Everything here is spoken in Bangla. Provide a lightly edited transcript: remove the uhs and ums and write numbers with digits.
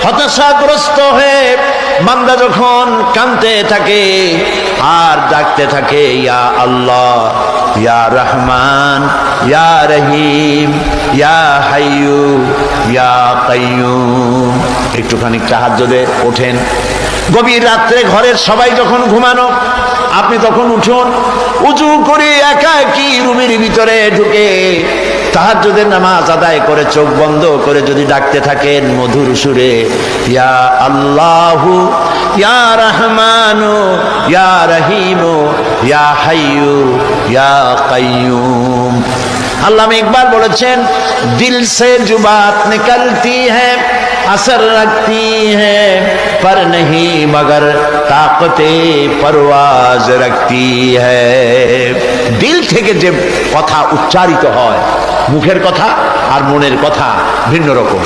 হতাশাগ্রস্ত হয়ে বান্দা যখন কাঁদতে থাকে আর ডাকতে থাকে, ইয়া আল্লাহ, ইয়া রহমান, ইয়া রহিম, ইয়া হাইয়ু, ইয়া কাইয়ুম। একটুখানি তাহাজ্জুদে ওঠেন, গভীর রাত্রে ঘরের সবাই যখন ঘুমানো, আপনি তখন উঠুন, উজু করে একা একই রুমের ভিতরে ঢুকে তাহাজ্জুদের নামাজ আদায় করে চোখ বন্ধ করে যদি ডাকতে থাকেন মধুর সুরে, ইয়া আল্লাহু, ইয়া রহমানু, ইয়া রহিমু, ইয়া হাইয়ু, ইয়া কাইয়ুম। আল্লামা ইকবাল বলেছেন, দিল সে जो बात निकलती है असर रखती है पर नहीं मगर ताकते परवाज रखती है। দিল থেকে যে কথা উচ্চারিত হয়, মুখের কথা আর মনের কথা ভিন্ন রকম।